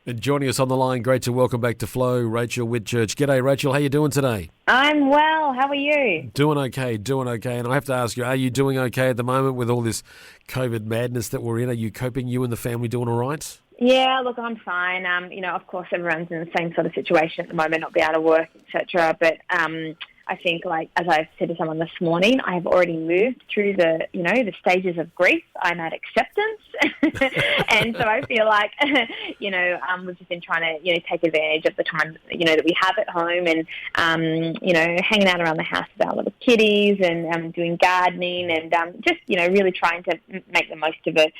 And joining us on the line, great to welcome back to Flow, Raechel Whitchurch. G'day, Raechel. How you doing today? I'm well. How are you? Doing okay. And I have to ask you, are you doing okay at the moment with all this COVID madness that we're in? Are you coping? You and the family doing all right? Yeah, look, I'm fine. Of course, everyone's in the same sort of situation at the moment, not be able to work, etc. But I think, as I've said to someone this morning, I have already moved through the stages of grief. I'm at acceptance, and so I feel like, we've just been trying to, take advantage of the time, that we have at home, and hanging out around the house with our little kitties, and doing gardening, and just, really trying to make the most of it,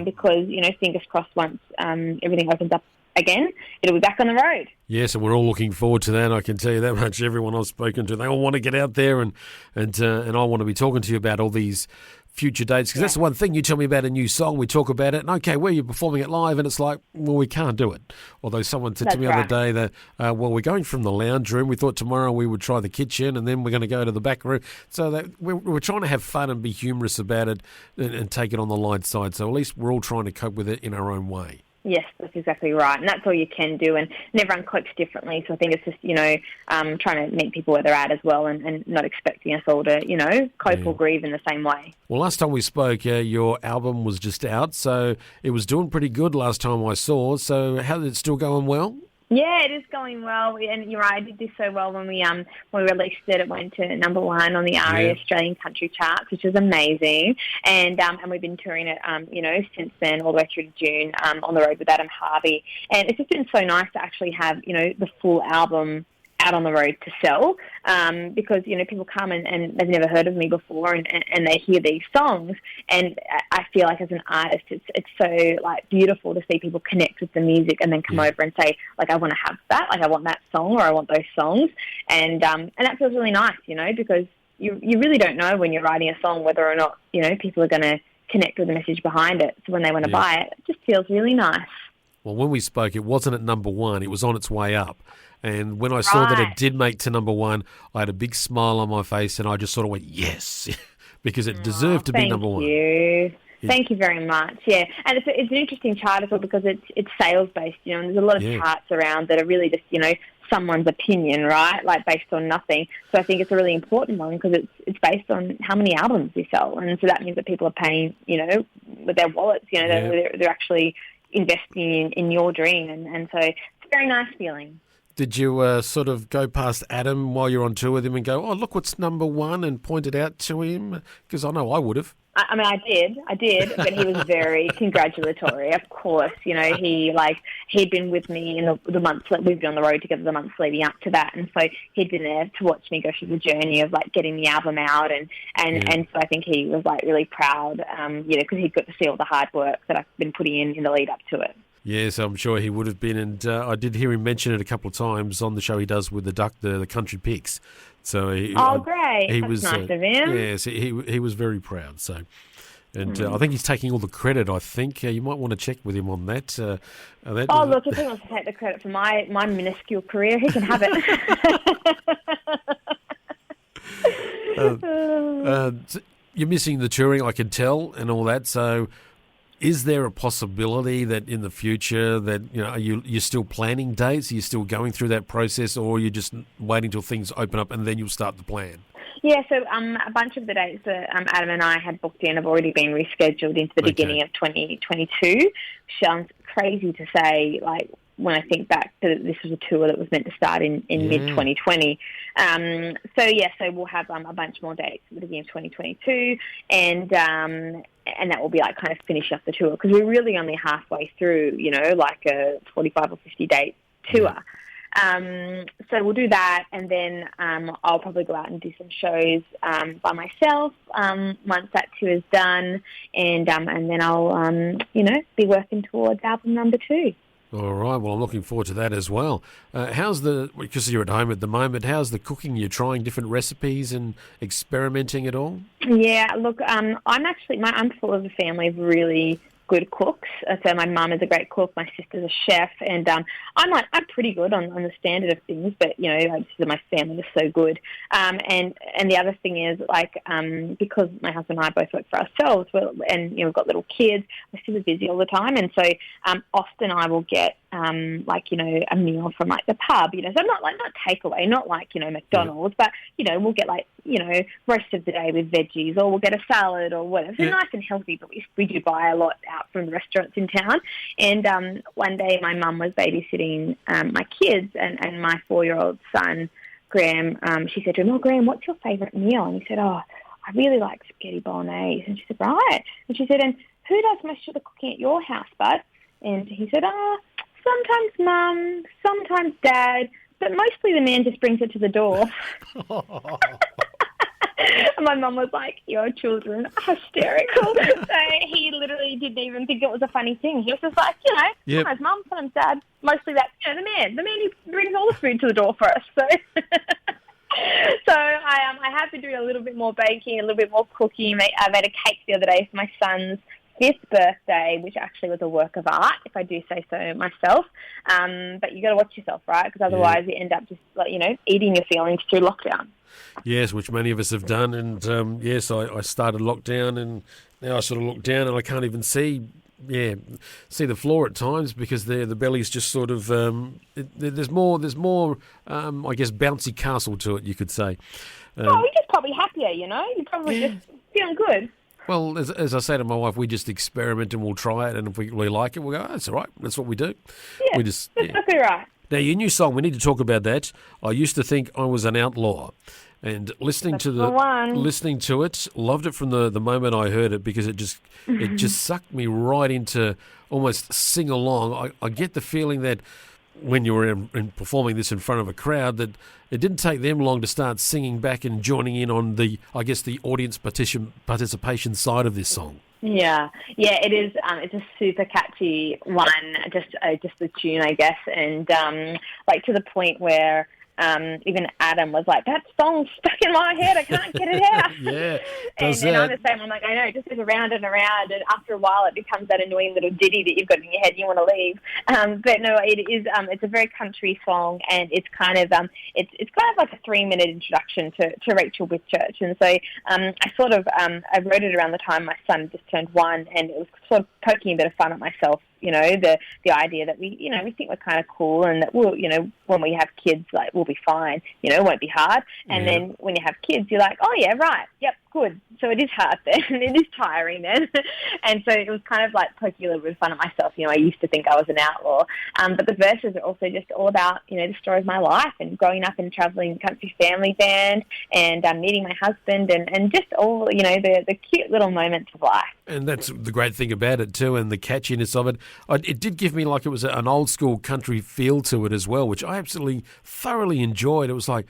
because, fingers crossed, once everything opens up again, it'll be back on the road. Yes, and we're all looking forward to that. I can tell you that much. Everyone I've spoken to, they all want to get out there, and I want to be talking to you about all these future dates, because that's the one thing. You tell me about a new song, we talk about it, and okay, where you're performing it live, and it's like, well, we can't do it. Although someone said to me the other day that, we're going from the lounge room. We thought tomorrow we would try the kitchen, and then we're going to go to the back room. So that we're trying to have fun and be humorous about it, and take it on the light side. So at least we're all trying to cope with it in our own way. Yes, that's exactly right. And that's all you can do. And everyone copes differently. So I think it's just, trying to meet people where they're at as well, and not expecting us all to, cope or grieve in the same way. Well, last time we spoke, your album was just out. So it was doing pretty good last time I saw. So how is it still going well? Yeah, it is going well, and you're right. I did this so well when we released it. It went to number one on the ARIA Australian Country Charts, which was amazing. And we've been touring it, since then, all the way through to June, on the road with Adam Harvey. And it's just been so nice to actually have, the full album out on the road to sell, because, people come and they've never heard of me before, and they hear these songs, and I feel like as an artist it's so beautiful to see people connect with the music and then come over and say, I want to have that, I want that song, or I want those songs, and that feels really nice, because you really don't know when you're writing a song whether or not, people are going to connect with the message behind it. So when they want to buy it, it just feels really nice. Well, when we spoke, it wasn't at number one, it was on its way up. And when I saw that it did make to number one, I had a big smile on my face, and I just sort of went, yes, because it deserved to be number one. Thank you. Thank you very much. Yeah, and it's an interesting chart as well, because it's sales-based, and there's a lot of charts around that are really just, someone's opinion, right, based on nothing. So I think it's a really important one, because it's based on how many albums we sell. And so that means that people are paying, with their wallets, they're actually investing in your dream. And so it's a very nice feeling. Did you sort of go past Adam while you're on tour with him and go, oh, look what's number one, and point it out to him? Because I know I would have. I did, but he was very congratulatory. Of course, he'd been with me in the months that we've been on the road together, the months leading up to that, and so he'd been there to watch me go through the journey of getting the album out, and so I think he was really proud, because he'd got to see all the hard work that I've been putting in the lead up to it. Yes, I'm sure he would have been, and I did hear him mention it a couple of times on the show he does with the country picks. So great! That's nice of him. Yes, he was very proud. So, and I think he's taking all the credit. I think you might want to check with him on that. Look, if he wants to take the credit for my minuscule career, he can have it. You're missing the touring, I can tell, and all that. So, is there a possibility that in the future that you're still planning dates? Are you still going through that process, or are you just waiting till things open up and then you'll start the plan? Yeah, so a bunch of the dates that Adam and I had booked in have already been rescheduled into the beginning of 2022. Which sounds crazy to say, when I think back to this was a tour that was meant to start in mid-2020. So we'll have a bunch more dates at the beginning of 2022, and that will be kind of finish up the tour, because we're really only halfway through, a 45 or 50 date tour. So we'll do that, and then I'll probably go out and do some shows by myself once that tour is done, and then I'll be working towards album number 2. All right. Well, I'm looking forward to that as well. Because you're at home at the moment, how's the cooking? You're trying different recipes and experimenting at all? Yeah. Look, I'm full of a family of really good cooks. So my mum is a great cook, my sister's a chef, and I'm pretty good on the standard of things, but my family is so good. And the other thing is because my husband and I both work for ourselves, and we've got little kids, we're super busy all the time, and so often I will get like, you know, a meal from like the pub, you know, so not takeaway, not like, you know, McDonald's, but, you know, we'll get like, you know, roast of the day with veggies, or we'll get a salad or whatever. So nice and healthy, but we do buy a lot out from the restaurants in town. And one day my mum was babysitting my kids, and my 4-year-old son, Graham, she said to him, "Oh, Graham, what's your favourite meal?" And he said, "Oh, I really like spaghetti bolognese." And she said, "Right." And she said, "And who does most of the cooking at your house, bud?" And he said, "Sometimes Mum, sometimes Dad, but mostly the man just brings it to the door." And my mum was like, "Your children are hysterical." So he literally didn't even think it was a funny thing. He was just like, you know, sometimes Mum, sometimes Dad, mostly that, you know, the man who brings all the food to the door for us. So so I have been doing a little bit more baking, a little bit more cooking. I made a cake the other day for my son's 5th birthday, which actually was a work of art, if I do say so myself. But you got to watch yourself, right? Because otherwise you end up just, like, you know, eating your feelings through lockdown. Yes, which many of us have done. And yes, I started lockdown, and now I sort of look down and I can't even see the floor at times, because the belly's just sort of there's more I guess bouncy castle to it, you could say. You're just probably happier, you know. You're probably just feeling good. Well, as I say to my wife, we just experiment and we'll try it, and if we really like it, we'll go, that's all right. That's what we do. Yeah, that's exactly right. Now, your new song, we need to talk about that. I used to think I was an outlaw, and listening to it, loved it from the moment I heard it, because it just sucked me right into almost sing along. I get the feeling that when you were in performing this in front of a crowd, that it didn't take them long to start singing back and joining in on the audience participation side of this song. Yeah, it is. It's a super catchy one, just the tune, I guess, and like to the point where even Adam was like, "That song's stuck in my head. I can't get it out." Yeah, and I'm the same. I'm like, I know, it just goes around and around, and after a while, it becomes that annoying little ditty that you've got in your head and you want to leave. But no, it is. It's a very country song, and it's kind of it's kind of like a 3-minute introduction to Raechel Whitchurch. And so I sort of I wrote it around the time my son just turned 1, and it was sort of poking a bit of fun at myself. You know, the idea that we think we're kind of cool, and that we'll, you know, when we have kids, like, we'll be fine. You know, it won't be hard. And then when you have kids, you're like, oh yeah, right, yep, good. So it is hard then, and it is tiring then. And so it was kind of like poking a little bit of fun at myself. You know, I used to think I was an outlaw. But the verses are also just all about, you know, the story of my life and growing up in a travelling country family band, and meeting my husband, and just all, you know, the cute little moments of life. And that's the great thing about it too, and the catchiness of it. It did give me, like, it was an old school country feel to it as well, which I absolutely thoroughly enjoyed. It was like,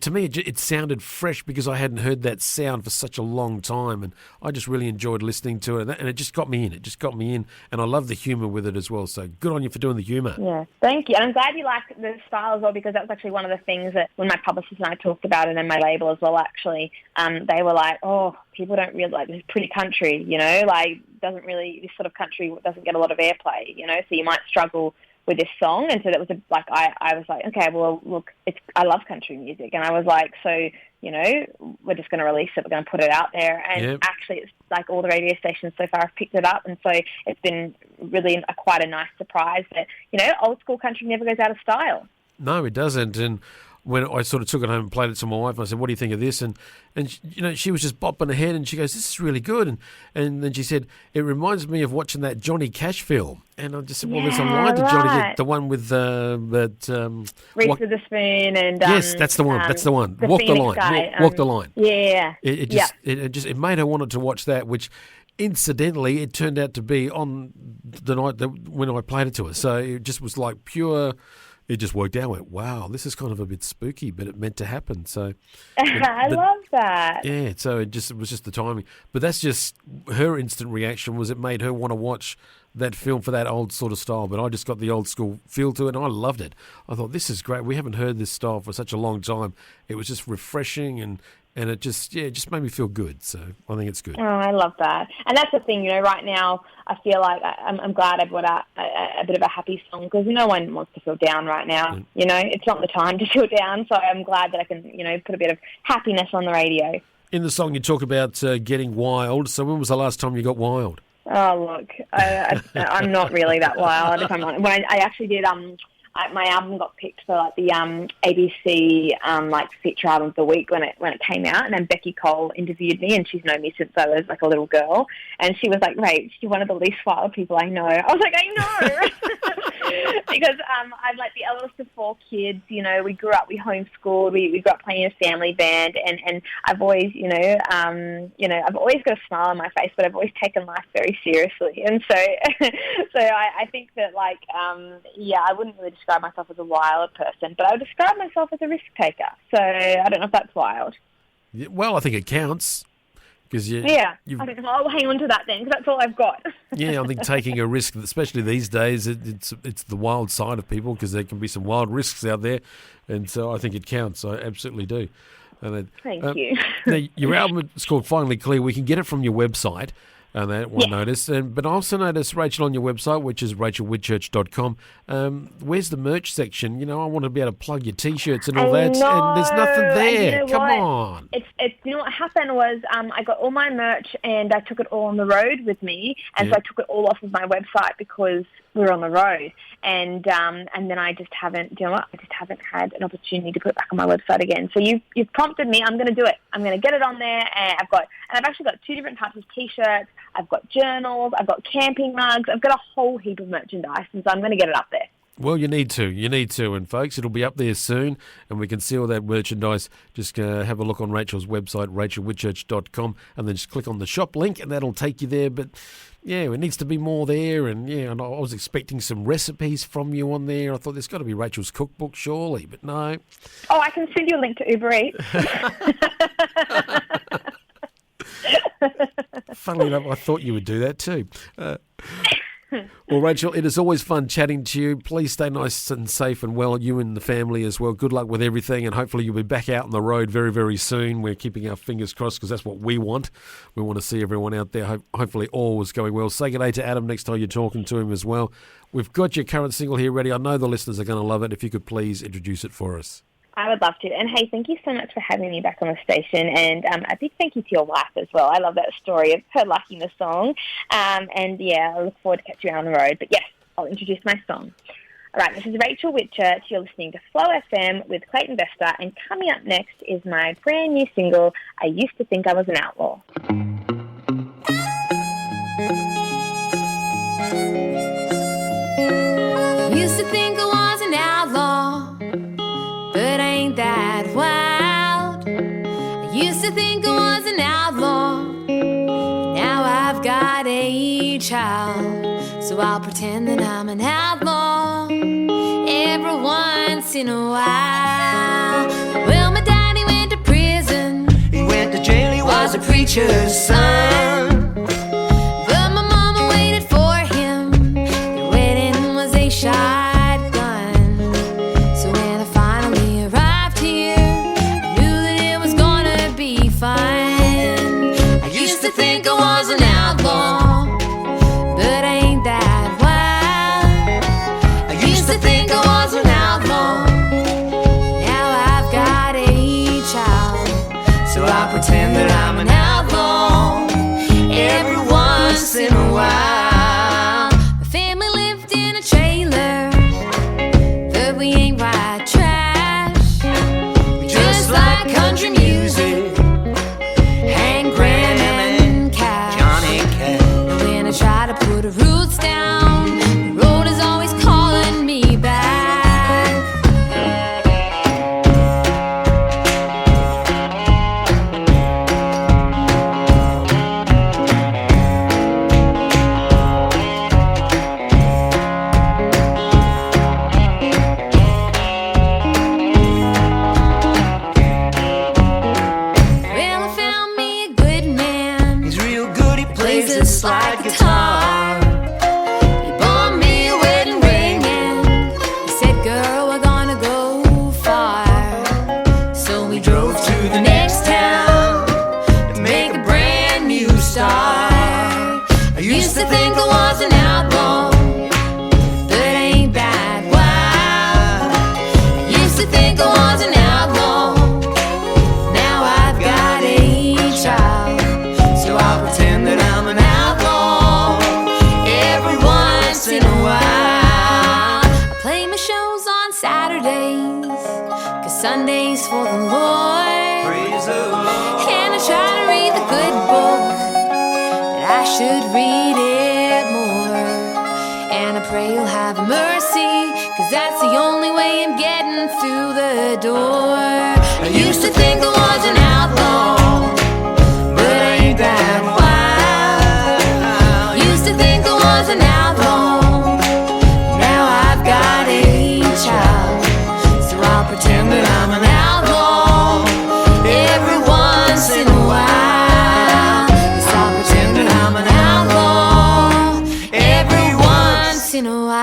to me, it sounded fresh, because I hadn't heard that sound for such a long time, and I just really enjoyed listening to it, and it just got me in. It just got me in, and I love the humour with it as well. So good on you for doing the humour. Yeah, thank you. And I'm glad you like the style as well, because that was actually one of the things that when my publicist and I talked about it, and my label as well, actually, they were like, oh, people don't really like this pretty country, you know, like this sort of country doesn't get a lot of airplay, you know, so you might struggle with this song. And so that was I was like, okay, well, look, I love country music, and I was like, so, you know, we're just going to release it, we're going to put it out there, and actually it's like all the radio stations so far have picked it up, and so it's been really quite a nice surprise that, you know, old school country never goes out of style. No, it doesn't. And when I sort of took it home and played it to my wife, I said, what do you think of this? And you know, she was just bopping her head, and she goes, this is really good. And then she said, it reminds me of watching that Johnny Cash film. And I just said, well, there's a line to Johnny, the one with Reese with the Spoon, and yes, that's the one. That's the one. Walk the line. Guy, walk the line. Yeah. It made her wanted to watch that, which incidentally it turned out to be on the night when I played it to her. So it just was like pure. It just worked out. I went, wow, this is kind of a bit spooky, but it meant to happen. So I love that. Yeah, so it was just the timing. But that's just her instant reaction, was it made her want to watch that film for that old sort of style. But I just got the old school feel to it, and I loved it. I thought, this is great. We haven't heard this style for such a long time. It was just refreshing, and it just made me feel good. So I think it's good. Oh, I love that. And that's the thing, you know, right now I feel like I'm glad I brought out a bit of a happy song, because no one wants to feel down right now. You know, it's not the time to feel down. So I'm glad that I can, you know, put a bit of happiness on the radio. In the song you talk about getting wild. So when was the last time you got wild? Oh, look, I'm not really that wild, if I'm honest. When I actually did, my album got picked for like the ABC like feature album of the week when it came out, and then Becky Cole interviewed me, and she's known me since I was like a little girl, and she was like, "Right, you're one of the least wild people I know." I was like, "I know," because I'm like the eldest of 4 kids. You know, we grew up, we homeschooled, we grew up playing in a family band, and I've always, I've always got a smile on my face, but I've always taken life very seriously, and so I think that like I wouldn't really describe myself as a wild person, but I would describe myself as a risk taker. So I don't know if that's wild. Yeah, well, I think it counts. Because I think I'll hang on to that then, because that's all I've got. Yeah, I think taking a risk, especially these days, it's the wild side of people, because there can be some wild risks out there, and so I think it counts. I absolutely do. And Thank you. Now, your album is called Finally Clear. We can get it from your website. And that one notice. But I also noticed, Raechel, on your website, which is raechelwhitchurch.com, where's the merch section? You know, I want to be able to plug your T-shirts and all that. And there's nothing there. You know Come on. It's you know what happened was I got all my merch and I took it all on the road with me. And so I took it all off of my website because we were on the road. And then I just haven't, you know what, I just haven't had an opportunity to put it back on my website again. So you've prompted me. I'm going to do it. I'm going to get it on there. And I've actually got 2 different types of T-shirts. I've got journals, I've got camping mugs, I've got a whole heap of merchandise, and so I'm going to get it up there. Well, you need to, and folks, it'll be up there soon, and we can see all that merchandise. Just have a look on Raechel's website, raechelwhitchurch.com, and then just click on the shop link, and that'll take you there. But yeah, it needs to be more there, and and I was expecting some recipes from you on there. I thought there's got to be Raechel's cookbook, surely, but no. Oh, I can send you a link to Uber Eats. Funnily enough, I thought you would do that too. Well, Raechel, it is always fun chatting to you. Please stay nice and safe and well, you and the family as well. Good luck with everything, and hopefully you'll be back out on the road very, very soon. We're keeping our fingers crossed because that's what we want. We want to see everyone out there. Hopefully all is going well. Say good day to Adam next time you're talking to him as well. We've got your current single here ready. I know the listeners are going to love it. If you could please introduce it for us. I would love to. And, hey, thank you so much for having me back on the station. And a big thank you to your wife as well. I love that story of her liking the song. I look forward to catching you on the road. But, yes, I'll introduce my song. All right, this is Raechel Whitchurch. You're listening to Flow FM with Clayton Bester. And coming up next is my brand new single, I Used to Think I Was an Outlaw. Used to think I was an outlaw, but ain't that wild. I used to think I was an outlaw, now I've got a child. So I'll pretend that I'm an outlaw every once in a while. Well, my daddy went to prison, he went to jail, he was a preacher's son. But my mama waited for him, their wedding was a shotgun. So when I finally arrived here, I knew that it was gonna be fun. I used to think I was an outlaw, but ain't that wild. I used to think I was an outlaw, now I've got a child. So I'll pretend that I'm an outlaw Saturdays, 'cause Sunday's for the Lord. Praise the Lord. And I try to read the good book, but I should read it more. And I pray you'll have mercy, 'cause that's the only way I'm getting through the door. I used to think I was an outlaw, but I ain't that wild. Used to think I was an outlaw, now I've got a child. So I'll pretend that I'm an outlaw every once in a while. Yes, I'll pretend that I'm an outlaw every once in a while.